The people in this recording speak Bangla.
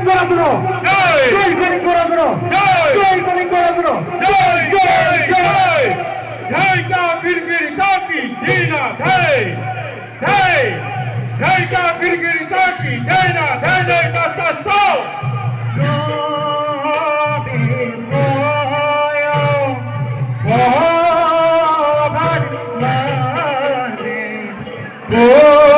কলিঙ্গরাজুর জয় কলিঙ্গরাজুর জয় কলিঙ্গরাজুর জয় জয় জয় জয় কা গিরগির কাকি দীনা জয় জয় জয় কা গিরগির কাকি দীনা জয় জয় কা তো Oh,